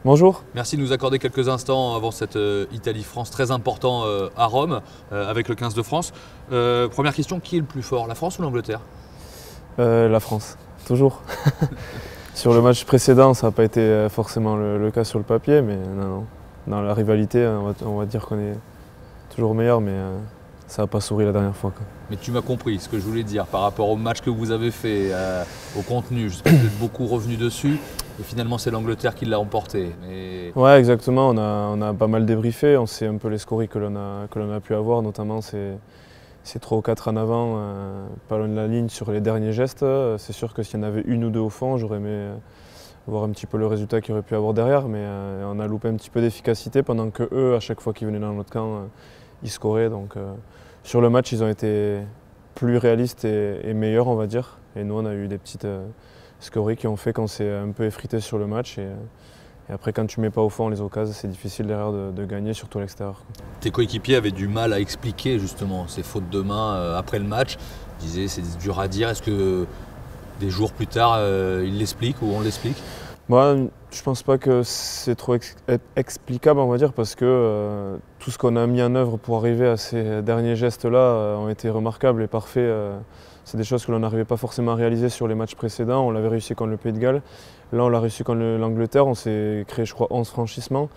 Bonjour. Merci de nous accorder quelques instants avant cette Italie-France très important à Rome avec le 15 de France. Première question, qui est le plus fort, la France ou l'Angleterre? La France, toujours. Sur le match précédent, ça n'a pas été forcément le cas sur le papier, mais non. Dans la rivalité, on va dire qu'on est toujours meilleur, mais ça n'a pas souri la dernière fois, quoi. Mais tu m'as compris ce que je voulais dire par rapport au match que vous avez fait, au contenu. Je sais que vous êtes beaucoup revenu dessus et finalement c'est l'Angleterre qui l'a emporté. Mais... Ouais, exactement, on a pas mal débriefé, on sait un peu les scories que l'on a pu avoir, notamment ces 3 ou 4 en avant, pas loin de la ligne sur les derniers gestes. C'est sûr que s'il y en avait une ou deux au fond, j'aurais aimé voir un petit peu le résultat qu'il aurait pu avoir derrière, mais on a loupé un petit peu d'efficacité pendant que eux, à chaque fois qu'ils venaient dans notre camp, ils scoraient. Donc sur le match, ils ont été plus réalistes et meilleurs, on va dire. Et nous, on a eu des petites scories qui ont fait qu'on s'est un peu effrité sur le match. Et après, quand tu ne mets pas au fond les occasions, c'est difficile derrière de gagner, surtout à l'extérieur. Tes coéquipiers avaient du mal à expliquer justement ces fautes de main après le match. Ils disaient c'est dur à dire. Est-ce que des jours plus tard, ils l'expliquent ou on l'explique? Moi, je pense pas que c'est trop explicable, on va dire, parce que tout ce qu'on a mis en œuvre pour arriver à ces derniers gestes-là ont été remarquables et parfaits. C'est des choses que l'on n'arrivait pas forcément à réaliser sur les matchs précédents. On l'avait réussi contre le Pays de Galles. Là, on l'a réussi contre l'Angleterre. On s'est créé, je crois, 11 franchissements.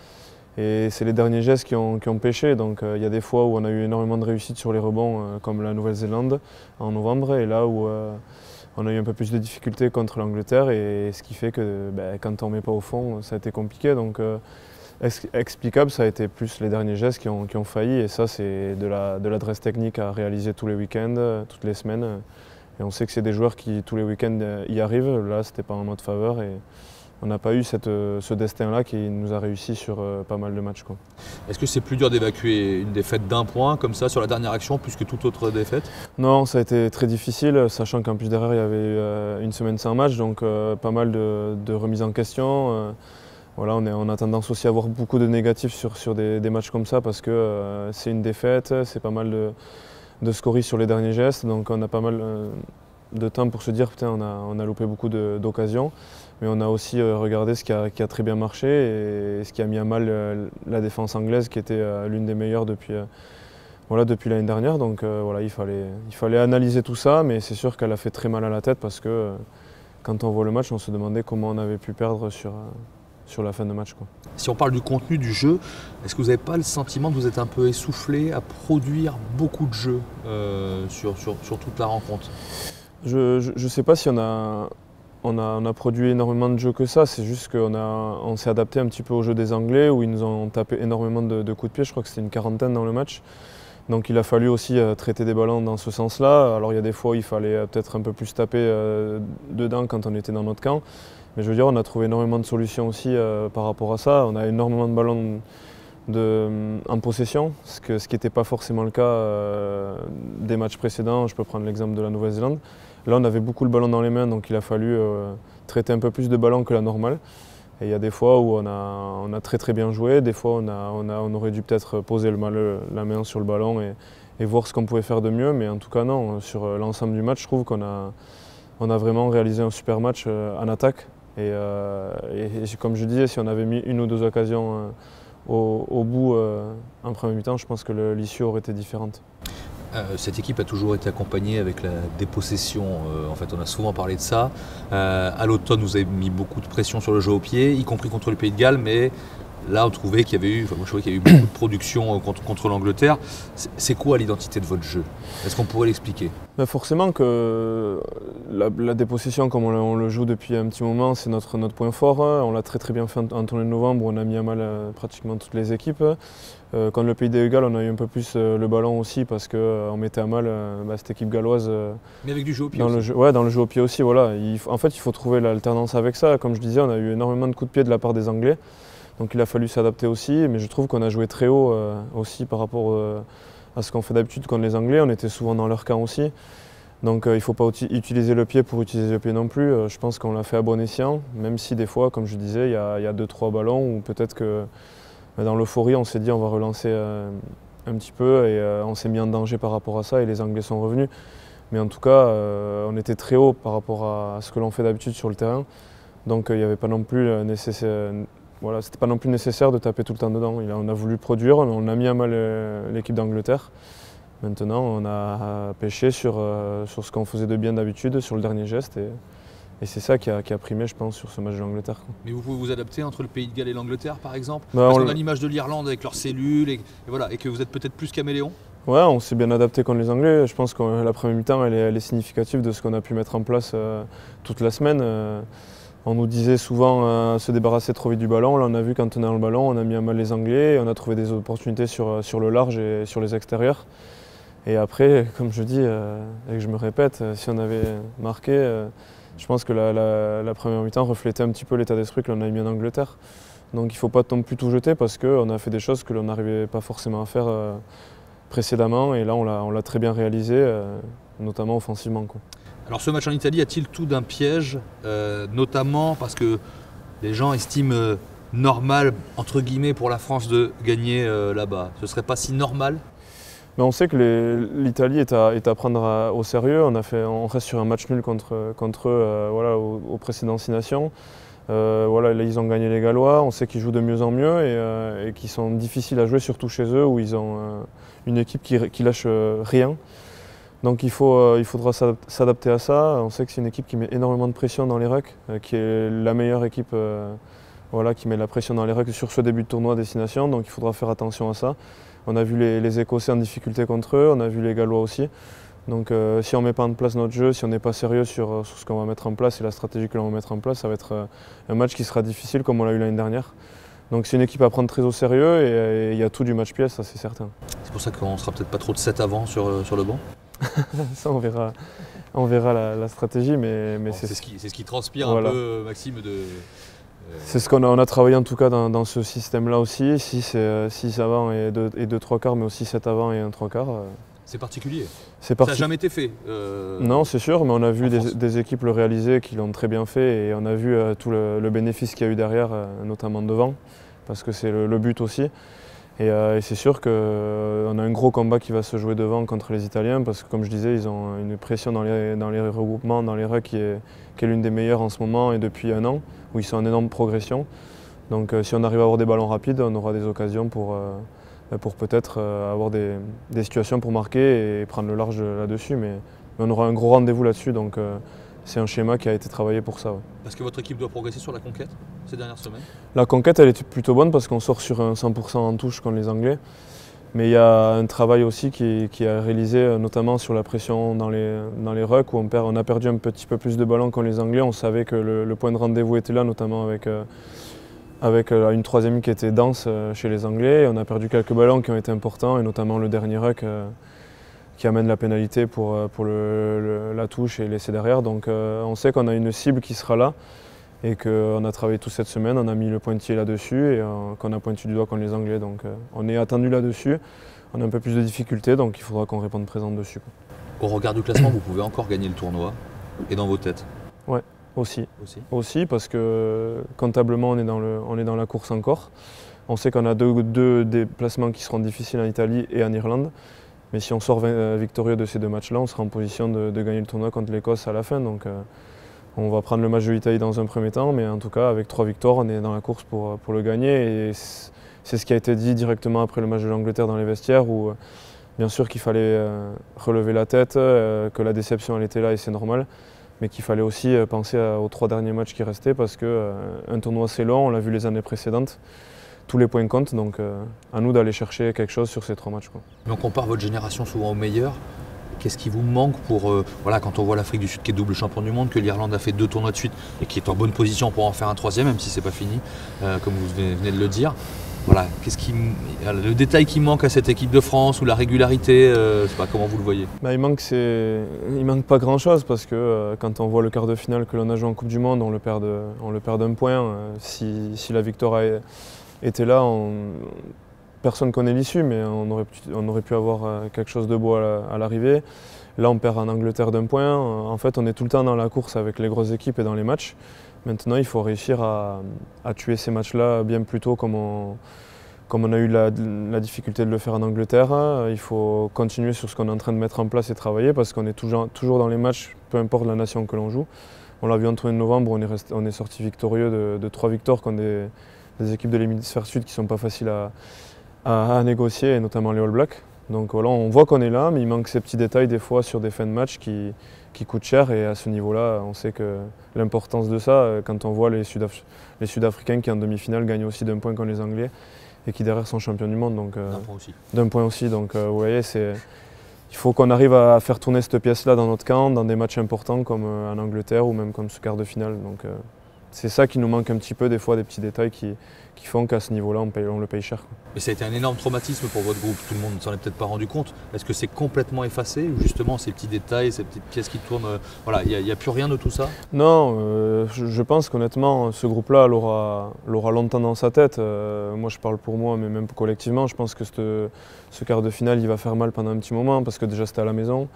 Et c'est les derniers gestes qui ont pêché. Donc il y a des fois où on a eu énormément de réussite sur les rebonds, comme la Nouvelle-Zélande en novembre, et là où on a eu un peu plus de difficultés contre l'Angleterre, et ce qui fait que quand on ne met pas au fond, ça a été compliqué. Donc explicable, ça a été plus les derniers gestes qui ont failli, et ça c'est de l'adresse technique à réaliser tous les week-ends, toutes les semaines. Et on sait que c'est des joueurs qui tous les week-ends y arrivent. Là, c'était pas en notre faveur. Et on n'a pas eu ce destin-là qui nous a réussi sur pas mal de matchs, quoi. Est-ce que c'est plus dur d'évacuer une défaite d'un point comme ça sur la dernière action plus que toute autre défaite? Non, ça a été très difficile, sachant qu'en plus derrière il y avait une semaine sans match, donc pas mal de remises en question. Voilà, on a tendance aussi à avoir beaucoup de négatifs sur des matchs comme ça parce que c'est une défaite, c'est pas mal de scories sur les derniers gestes, donc on a pas mal de temps pour se dire putain on a loupé beaucoup d'occasions. Mais on a aussi regardé ce qui a très bien marché et ce qui a mis à mal la défense anglaise qui était l'une des meilleures depuis l'année dernière. Donc voilà, il fallait analyser tout ça, mais c'est sûr qu'elle a fait très mal à la tête parce que quand on voit le match, on se demandait comment on avait pu perdre sur la fin de match, quoi. Si on parle du contenu du jeu, est-ce que vous n'avez pas le sentiment que vous êtes un peu essoufflé à produire beaucoup de jeux sur toute la rencontre? Je ne sais pas si on a produit énormément de jeux que ça, c'est juste qu'on s'est adapté un petit peu au jeu des Anglais où ils nous ont tapé énormément de coups de pied, je crois que c'était une quarantaine dans le match. Donc il a fallu aussi traiter des ballons dans ce sens-là. Alors il y a des fois où il fallait peut-être un peu plus taper dedans quand on était dans notre camp. Mais je veux dire, on a trouvé énormément de solutions aussi par rapport à ça. On a énormément de ballons en possession, ce qui n'était pas forcément le cas des matchs précédents. Je peux prendre l'exemple de la Nouvelle-Zélande. Là, on avait beaucoup le ballon dans les mains, donc il a fallu traiter un peu plus de ballons que la normale. Et il y a des fois où on a très bien joué, des fois on aurait dû peut-être poser la main sur le ballon et voir ce qu'on pouvait faire de mieux. Mais en tout cas, non, sur l'ensemble du match, je trouve qu'on a vraiment réalisé un super match en attaque. Et comme je disais, si on avait mis une ou deux occasions au bout en première mi-temps, je pense que l'issue aurait été différente. Cette équipe a toujours été accompagnée avec la dépossession. En fait, on a souvent parlé de ça. À l'automne, vous avez mis beaucoup de pression sur le jeu au pied, y compris contre le Pays de Galles, mais là, on trouvait qu'il y avait eu, moi, je trouvais qu'il y a eu beaucoup de production contre l'Angleterre. C'est quoi l'identité de votre jeu? Est-ce qu'on pourrait l'expliquer? Forcément que la dépossession, comme on le joue depuis un petit moment, c'est notre point fort. On l'a très bien fait en tournée de novembre, on a mis à mal pratiquement toutes les équipes. Contre le Pays de Galles, on a eu un peu plus le ballon aussi parce qu'on mettait à mal cette équipe galloise. Mais avec du jeu au pied dans aussi. le jeu, ouais, dans le jeu au pied aussi. Voilà. En fait, il faut trouver l'alternance avec ça. Comme je disais, on a eu énormément de coups de pied de la part des Anglais. Donc il a fallu s'adapter aussi. Mais je trouve qu'on a joué très haut aussi par rapport à ce qu'on fait d'habitude contre les Anglais. On était souvent dans leur camp aussi. Donc il ne faut pas utiliser le pied pour utiliser le pied non plus. Je pense qu'on l'a fait à bon escient. Même si des fois, comme je disais, il y a 2-3 ballons où peut-être que dans l'euphorie, on s'est dit on va relancer un petit peu et on s'est mis en danger par rapport à ça et les Anglais sont revenus. Mais en tout cas, on était très haut par rapport à ce que l'on fait d'habitude sur le terrain. Donc il n'y avait pas non plus voilà, c'était pas non plus nécessaire de taper tout le temps dedans. On a voulu produire, on a mis à mal l'équipe d'Angleterre. Maintenant, on a pêché sur ce qu'on faisait de bien d'habitude, sur le dernier geste. Et c'est ça qui a primé, je pense, sur ce match de l'Angleterre. Mais vous pouvez vous adapter entre le Pays de Galles et l'Angleterre, par exemple? Bah, Parce qu'on a l'image de l'Irlande avec leurs cellules, et voilà, et que vous êtes peut-être plus caméléon? Ouais, on s'est bien adapté contre les Anglais. Je pense que la première mi-temps, elle est significative de ce qu'on a pu mettre en place toute la semaine. On nous disait souvent se débarrasser trop vite du ballon. Là, on a vu qu'en tenant le ballon, on a mis à mal les Anglais et on a trouvé des opportunités sur le large et sur les extérieurs. Et après, comme je dis et que je me répète, si on avait marqué, je pense que la première mi-temps reflétait un petit peu l'état d'esprit que l'on a mis en Angleterre. Donc il ne faut pas non plus tout jeter parce qu'on a fait des choses que l'on n'arrivait pas forcément à faire précédemment. Et là, on l'a très bien réalisé, notamment offensivement, quoi. Alors ce match en Italie a-t-il tout d'un piège, notamment parce que les gens estiment normal, entre guillemets, pour la France de gagner là-bas? Ce ne serait pas si normal? Mais on sait que l'Italie est à prendre au sérieux. On reste sur un match nul contre eux voilà, aux précédentes 6 nations. Voilà, là, ils ont gagné les Gallois. On sait qu'ils jouent de mieux en mieux et qu'ils sont difficiles à jouer, surtout chez eux, où ils ont une équipe qui lâche rien. Donc il faudra s'adapter à ça. On sait que c'est une équipe qui met énormément de pression dans les rucks, qui est la meilleure équipe voilà, qui met de la pression dans les rucks sur ce début de tournoi destination. Donc il faudra faire attention à ça. On a vu les Écossais en difficulté contre eux, on a vu les Gallois aussi. Donc si on ne met pas en place notre jeu, si on n'est pas sérieux sur ce qu'on va mettre en place et la stratégie que l'on va mettre en place, ça va être un match qui sera difficile comme on l'a eu l'année dernière. Donc c'est une équipe à prendre très au sérieux et il y a tout du match pièce, ça c'est certain. C'est pour ça qu'on ne sera peut-être pas trop de 7 avant sur le banc? Ça on verra la stratégie, mais bon, c'est ce qui transpire voilà. Un peu, Maxime, de... C'est ce qu'on a travaillé en tout cas dans ce système-là aussi, 6 avant et 2 3/4, mais aussi 7 avant et 1 3/4. C'est particulier. Ça n'a jamais été fait. Non, c'est sûr, mais on a vu des équipes le réaliser qui l'ont très bien fait et on a vu tout le bénéfice qu'il y a eu derrière, notamment devant, parce que c'est le but aussi. Et c'est sûr qu'on a un gros combat qui va se jouer devant contre les Italiens parce que, comme je disais, ils ont une pression dans les regroupements, dans les rucks qui est l'une des meilleures en ce moment et depuis un an, où ils sont en énorme progression. Donc si on arrive à avoir des ballons rapides, on aura des occasions pour peut-être avoir des situations pour marquer et prendre le large là-dessus. Mais on aura un gros rendez-vous là-dessus. Donc c'est un schéma qui a été travaillé pour ça. Ouais. Est-ce que votre équipe doit progresser sur la conquête ces dernières semaines? La conquête, elle est plutôt bonne parce qu'on sort sur un 100% en touche contre les Anglais. Mais il y a un travail aussi qui est réalisé notamment sur la pression dans les rucks où on a perdu un petit peu plus de ballons contre les Anglais. On savait que le point de rendez-vous était là, notamment avec une troisième qui était dense chez les Anglais. On a perdu quelques ballons qui ont été importants et notamment le dernier ruck qui amène la pénalité pour la touche et l'essai derrière. Donc on sait qu'on a une cible qui sera là et qu'on a travaillé toute cette semaine, on a mis le pointillé là-dessus et qu'on a pointu du doigt contre les Anglais. Donc on est attendu là-dessus, on a un peu plus de difficultés, donc il faudra qu'on réponde présent dessus. Au regard du classement, vous pouvez encore gagner le tournoi et dans vos têtes? Ouais, aussi parce que comptablement on est dans la course encore. On sait qu'on a deux déplacements qui seront difficiles en Italie et en Irlande. Mais si on sort victorieux de ces 2 matchs-là, on sera en position de gagner le tournoi contre l'Écosse à la fin. Donc on va prendre le match de l'Italie dans un premier temps, mais en tout cas avec 3 victoires, on est dans la course pour le gagner. Et c'est ce qui a été dit directement après le match de l'Angleterre dans les vestiaires, où bien sûr qu'il fallait relever la tête, que la déception elle était là et c'est normal, mais qu'il fallait aussi penser aux 3 derniers matchs qui restaient parce qu'un tournoi c'est long, on l'a vu les années précédentes. Tous les points comptent, donc à nous d'aller chercher quelque chose sur ces 3 matchs. Mais on compare votre génération souvent aux meilleurs. Qu'est-ce qui vous manque pour, voilà, quand on voit l'Afrique du Sud qui est double champion du monde, que l'Irlande a fait 2 tournois de suite et qui est en bonne position pour en faire un 3e, même si c'est pas fini, comme vous venez de le dire. Voilà, le détail qui manque à cette équipe de France ou la régularité, je sais pas comment vous le voyez. Il manque pas grand-chose parce que quand on voit le quart de finale que l'on a joué en Coupe du Monde, on le perd d'1 point. Si la victoire était là, personne ne connaît l'issue, mais on aurait pu avoir quelque chose de beau à l'arrivée. Là, on perd en Angleterre d'1 point. En fait, on est tout le temps dans la course avec les grosses équipes et dans les matchs. Maintenant, il faut réussir à tuer ces matchs-là bien plus tôt comme on a eu la difficulté de le faire en Angleterre. Il faut continuer sur ce qu'on est en train de mettre en place et travailler parce qu'on est toujours dans les matchs, peu importe la nation que l'on joue. On l'a vu en 31 novembre, on est sorti victorieux de 3 victoires contre des équipes de l'hémisphère sud qui ne sont pas faciles à négocier, et notamment les All Blacks. Donc voilà, on voit qu'on est là, mais il manque ces petits détails des fois sur des fins de match qui coûtent cher, et à ce niveau-là, on sait que l'importance de ça, quand on voit les Sud-Africains qui en demi-finale gagnent aussi d'un point contre les Anglais et qui derrière sont champions du monde. Donc, d'un point aussi. Donc vous voyez, il faut qu'on arrive à faire tourner cette pièce-là dans notre camp, dans des matchs importants comme en Angleterre ou même comme ce quart de finale. Donc c'est ça qui nous manque un petit peu, des fois, des petits détails qui font qu'à ce niveau-là, on le paye cher, quoi. Mais ça a été un énorme traumatisme pour votre groupe, tout le monde ne s'en est peut-être pas rendu compte. Est-ce que c'est complètement effacé ou justement ces petits détails, ces petites pièces qui tournent, voilà, il n'y a plus rien de tout ça? Non, je pense qu'honnêtement, ce groupe-là l'aura longtemps dans sa tête. Moi, je parle pour moi, mais même collectivement, je pense que ce quart de finale, il va faire mal pendant un petit moment, parce que déjà c'était à la maison,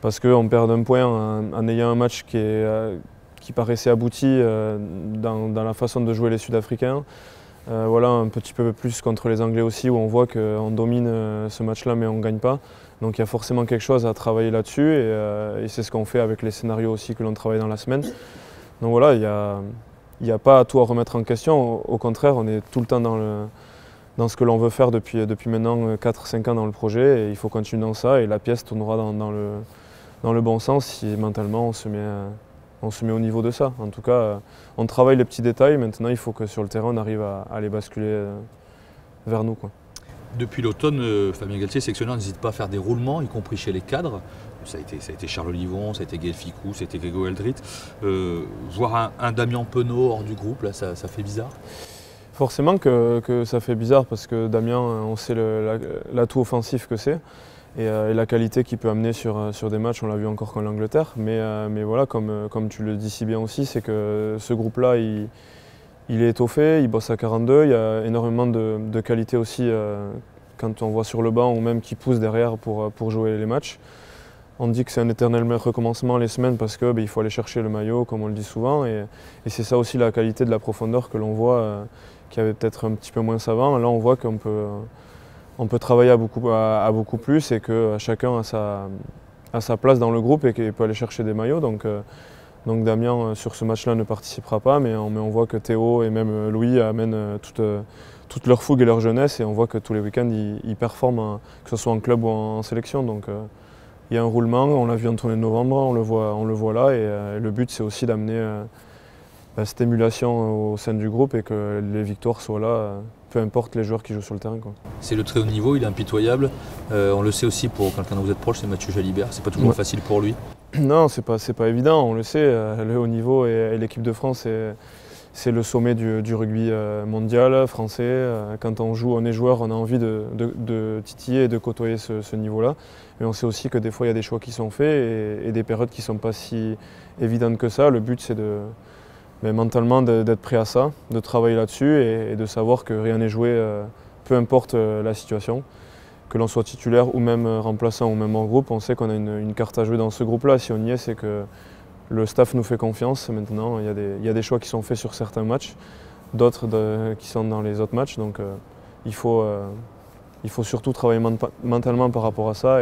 parce qu'on perd un point en ayant un match qui paraissait abouti dans la façon de jouer les Sud-Africains. Voilà, un petit peu plus contre les Anglais aussi, où on voit qu'on domine ce match-là, mais on ne gagne pas. Donc il y a forcément quelque chose à travailler là-dessus, et c'est ce qu'on fait avec les scénarios aussi que l'on travaille dans la semaine. Donc voilà, il n'y a pas tout à remettre en question. Au contraire, on est tout le temps dans ce que l'on veut faire depuis maintenant 4-5 ans dans le projet, et il faut continuer dans ça, et la pièce tournera dans le bon sens si mentalement on se met au niveau de ça. En tout cas, on travaille les petits détails. Maintenant, il faut que sur le terrain, on arrive à les basculer vers nous, quoi. Depuis l'automne, Fabien Galtier, sélectionneur, n'hésite pas à faire des roulements, y compris chez les cadres. Ça a été Charles Olivon, ça a été Gaël Ficou, ça a été Grégo Eldrit. Voir un Damien Penaud hors du groupe, là, ça fait bizarre? Forcément que ça fait bizarre, parce que Damien, on sait l'atout offensif que c'est. Et la qualité qu'il peut amener sur des matchs, on l'a vu encore contre l'Angleterre. Mais voilà, comme tu le dis si bien aussi, c'est que ce groupe-là, il est étoffé, il bosse à 42, il y a énormément de qualité aussi quand on voit sur le banc, ou même qui pousse derrière pour jouer les matchs. On dit que c'est un éternel recommencement les semaines, parce qu'il faut aller chercher le maillot, comme on le dit souvent. Et c'est ça aussi la qualité de la profondeur que l'on voit, qui avait peut-être un petit peu moins avant. Là, on voit qu'on peut travailler à beaucoup plus, et que chacun a sa place dans le groupe et qu'il peut aller chercher des maillots. Donc Damien, sur ce match-là, ne participera pas, mais on voit que Théo et même Louis amènent toute leur fougue et leur jeunesse, et on voit que tous les week-ends, ils performent, que ce soit en club ou en sélection. Donc il y a un roulement, on l'a vu en tournée de novembre, on le voit là, et le but, c'est aussi d'amener cette émulation au sein du groupe, et que les victoires soient là, peu importe les joueurs qui jouent sur le terrain, quoi. C'est le très haut niveau, il est impitoyable. On le sait aussi, pour quelqu'un dont vous êtes proche, c'est Mathieu Jalibert. C'est pas toujours facile pour lui? Non, c'est pas évident, on le sait. Le haut niveau et l'équipe de France, c'est le sommet du rugby mondial, français. Quand on est joueur, on a envie de titiller et de côtoyer ce niveau-là. Mais on sait aussi que des fois, il y a des choix qui sont faits, et des périodes qui ne sont pas si évidentes que ça. Le but, c'est mentalement d'être prêt à ça, de travailler là-dessus, et de savoir que rien n'est joué, peu importe la situation. Que l'on soit titulaire ou même remplaçant ou même en groupe, on sait qu'on a une carte à jouer dans ce groupe-là. Si on y est, c'est que le staff nous fait confiance. Maintenant, il y a des choix qui sont faits sur certains matchs, d'autres qui sont dans les autres matchs. Donc il faut surtout travailler mentalement par rapport à ça,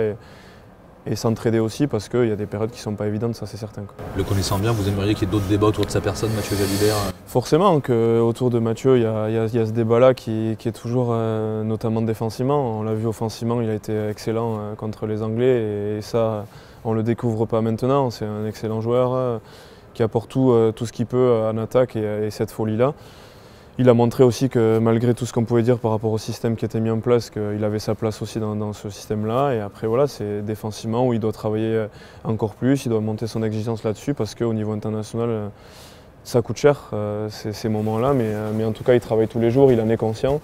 et s'entraider aussi, parce qu'il y a des périodes qui ne sont pas évidentes, ça c'est certain, quoi. Le connaissant bien, vous aimeriez qu'il y ait d'autres débats autour de sa personne, Mathieu Jalibert? Forcément qu'autour de Mathieu, il y a ce débat-là qui est toujours, notamment défensivement. On l'a vu offensivement, il a été excellent contre les Anglais, et ça, on ne le découvre pas maintenant. C'est un excellent joueur qui apporte tout ce qu'il peut en attaque, et cette folie-là. Il a montré aussi que malgré tout ce qu'on pouvait dire par rapport au système qui était mis en place, qu'il avait sa place aussi dans ce système-là. Et après, voilà, c'est défensivement où il doit travailler encore plus, il doit monter son exigence là-dessus, parce qu'au niveau international, ça coûte cher, ces moments-là. Mais en tout cas, il travaille tous les jours, il en est conscient,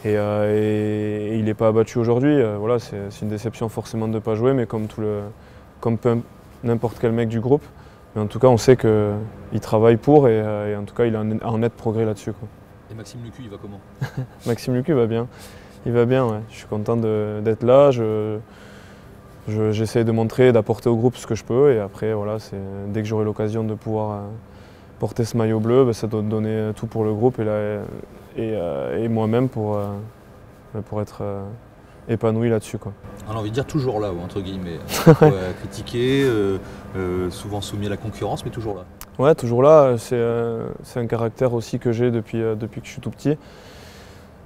et il n'est pas abattu aujourd'hui. Voilà, c'est une déception forcément de ne pas jouer, mais comme n'importe quel mec du groupe. Mais en tout cas, on sait qu'il travaille pour, et en tout cas, il a un net progrès là-dessus, quoi. Et Maxime Lucu, il va comment? Maxime Lucu va bien. Il va bien, ouais. Je suis content d'être là. J'essaie de montrer, d'apporter au groupe ce que je peux. Et après, voilà, dès que j'aurai l'occasion de pouvoir porter ce maillot bleu, ça doit donner tout pour le groupe et moi-même pour être épanoui là-dessus, quoi. On a envie de dire toujours là, entre guillemets. Critiqué, souvent soumis à la concurrence, mais toujours là. Ouais, toujours là, c'est un caractère aussi que j'ai depuis que je suis tout petit.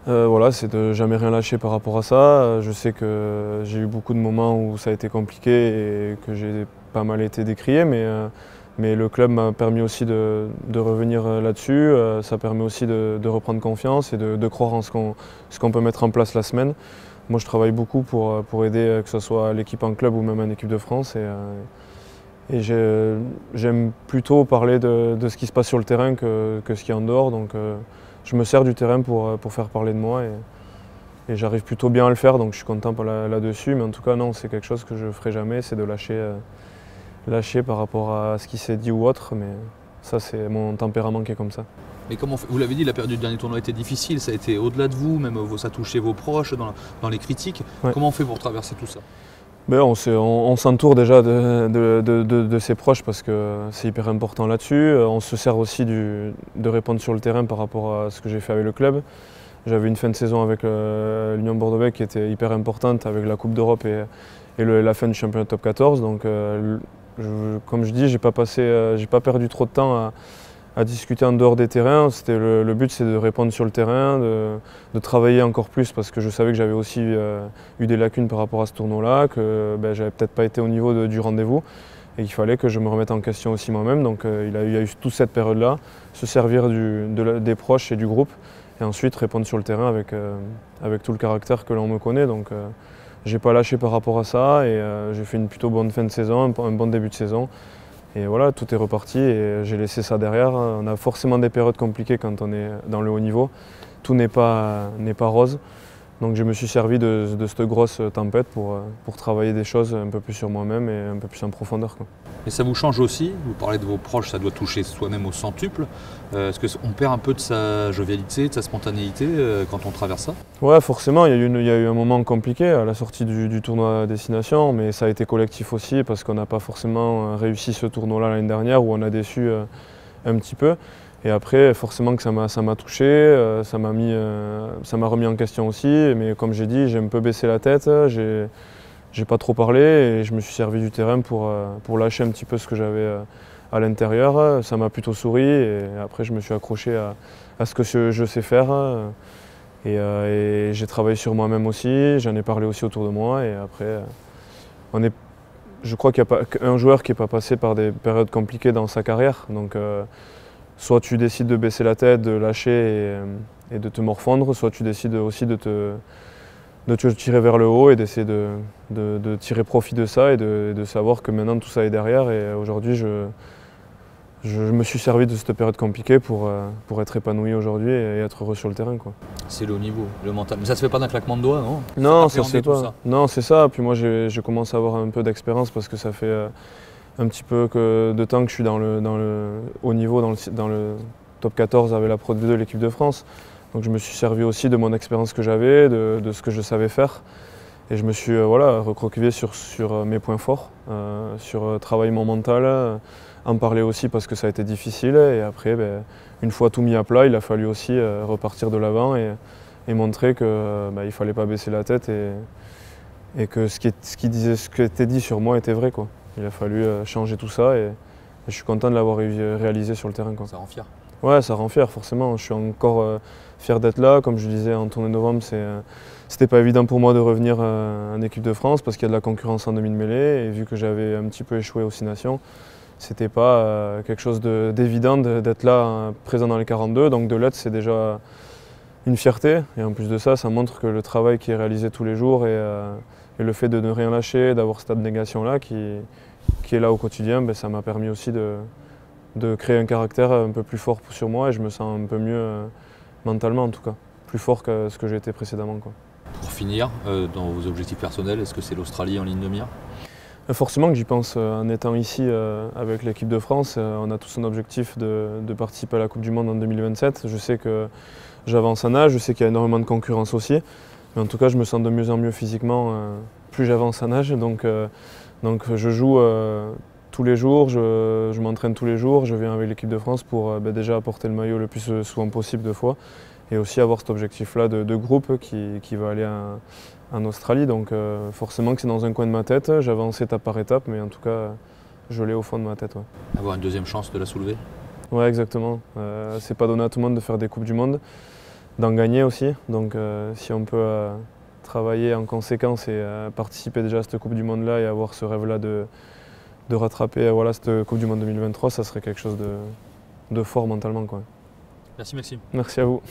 Voilà, c'est de jamais rien lâcher par rapport à ça. Je sais que j'ai eu beaucoup de moments où ça a été compliqué et que j'ai pas mal été décrié, mais le club m'a permis aussi de revenir là-dessus. Ça permet aussi de reprendre confiance et de croire en ce qu'on peut mettre en place la semaine. Moi, je travaille beaucoup pour aider, que ce soit l'équipe en club ou même en équipe de France. Et j'aime plutôt parler de ce qui se passe sur le terrain que ce qui est en dehors. Donc je me sers du terrain pour faire parler de moi et j'arrive plutôt bien à le faire, donc je suis content là-dessus. Mais en tout cas, non, c'est quelque chose que je ne ferai jamais, c'est de lâcher par rapport à ce qui s'est dit ou autre. Mais ça, c'est mon tempérament qui est comme ça. Mais comment vous l'avez dit, la période du dernier tournoi était difficile, ça a été au-delà de vous, même ça a touché vos proches dans les critiques. Ouais. Comment on fait pour traverser tout ça? Ben on s'entoure déjà de ses proches parce que c'est hyper important là-dessus. On se sert aussi de répondre sur le terrain par rapport à ce que j'ai fait avec le club. J'avais une fin de saison avec l'Union Bordeaux-Bègles qui était hyper importante avec la Coupe d'Europe et la fin du championnat top 14. Donc comme je dis, j'ai pas perdu trop de temps à discuter en dehors des terrains. Le but, c'est de répondre sur le terrain, de travailler encore plus parce que je savais que j'avais aussi eu des lacunes par rapport à ce tournoi-là, que j'avais peut-être pas été au niveau du rendez-vous et qu'il fallait que je me remette en question aussi moi-même. Donc il y a eu toute cette période-là, se servir des proches et du groupe et ensuite répondre sur le terrain avec tout le caractère que l'on me connaît. Donc j'ai pas lâché par rapport à ça et j'ai fait une plutôt bonne fin de saison, un bon début de saison. Et voilà, tout est reparti et j'ai laissé ça derrière. On a forcément des périodes compliquées quand on est dans le haut niveau. Tout n'est pas rose. Donc je me suis servi de cette grosse tempête pour travailler des choses un peu plus sur moi-même et un peu plus en profondeur, quoi. Et ça vous change aussi? Vous parlez de vos proches, ça doit toucher soi-même au centuple. Est-ce qu'on perd un peu de sa jovialité, de sa spontanéité quand on traverse ça? Ouais, forcément, il y a eu un moment compliqué à la sortie du tournoi à destination, mais ça a été collectif aussi parce qu'on n'a pas forcément réussi ce tournoi-là l'année dernière où on a déçu un petit peu. Et après, forcément que ça m'a touché, ça m'a remis en question aussi. Mais comme j'ai dit, j'ai un peu baissé la tête, j'ai pas trop parlé et je me suis servi du terrain pour lâcher un petit peu ce que j'avais à l'intérieur. Ça m'a plutôt souri et après je me suis accroché à ce que je sais faire. Et j'ai travaillé sur moi-même aussi, j'en ai parlé aussi autour de moi. Et après, je crois qu'il n'y a pas un joueur qui n'est pas passé par des périodes compliquées dans sa carrière. Donc, soit tu décides de baisser la tête, de lâcher et de te morfondre, soit tu décides aussi de te tirer vers le haut et d'essayer de tirer profit de ça et de savoir que maintenant tout ça est derrière. Et aujourd'hui, je me suis servi de cette période compliquée pour être épanoui aujourd'hui et être heureux sur le terrain, quoi. C'est le haut niveau, le mental. Mais ça se fait pas d'un claquement de doigts, non? Non, ça se fait pas. Non, c'est ça. Puis moi, je commence à avoir un peu d'expérience parce que ça fait un petit peu de temps que je suis dans le haut niveau, dans le top 14 avec la Pro D2 de l'équipe de France. Donc je me suis servi aussi de mon expérience que j'avais, de ce que je savais faire. Et je me suis recroquevillé sur mes points forts, sur travailler mon mental, en parler aussi parce que ça a été difficile. Et après, une fois tout mis à plat, il a fallu aussi repartir de l'avant et montrer qu'il ne fallait pas baisser la tête et que ce qui était dit sur moi était vrai, quoi. Il a fallu changer tout ça et je suis content de l'avoir réalisé sur le terrain, quoi. Ça rend fier? Ouais, ça rend fier forcément. Je suis encore fier d'être là. Comme je disais en tournée novembre, c'était pas évident pour moi de revenir en équipe de France parce qu'il y a de la concurrence en demi de mêlée. Et vu que j'avais un petit peu échoué aux 6 nations, c'était pas quelque chose d'évident d'être là, présent dans les 42. Donc de l'être, c'est déjà une fierté. Et en plus de ça, ça montre que le travail qui est réalisé tous les jours et le fait de ne rien lâcher, d'avoir cette abnégation-là qui est là au quotidien, ça m'a permis aussi de créer un caractère un peu plus fort sur moi et je me sens un peu mieux mentalement en tout cas, plus fort que ce que j'étais précédemment, quoi. Pour finir, dans vos objectifs personnels, est-ce que c'est l'Australie en ligne de mire? Forcément que j'y pense en étant ici avec l'équipe de France. On a tous un objectif de participer à la Coupe du Monde en 2027. Je sais que j'avance en âge, je sais qu'il y a énormément de concurrence aussi. Mais en tout cas, je me sens de mieux en mieux physiquement plus j'avance en âge. Donc je joue tous les jours, je m'entraîne tous les jours, je viens avec l'équipe de France pour déjà apporter le maillot le plus souvent possible 2 fois et aussi avoir cet objectif-là de groupe qui va aller en Australie. Donc forcément que c'est dans un coin de ma tête, j'avance étape par étape, mais en tout cas je l'ai au fond de ma tête. Ouais, Avoir une deuxième chance de la soulever? ouais, exactement. C'est pas donné à tout le monde de faire des Coupes du Monde, d'en gagner aussi. Donc si on peut travailler en conséquence et participer déjà à cette Coupe du Monde-là et avoir ce rêve-là de rattraper cette Coupe du Monde 2023, ça serait quelque chose de fort mentalement, quoi. Merci Maxime. Merci à vous.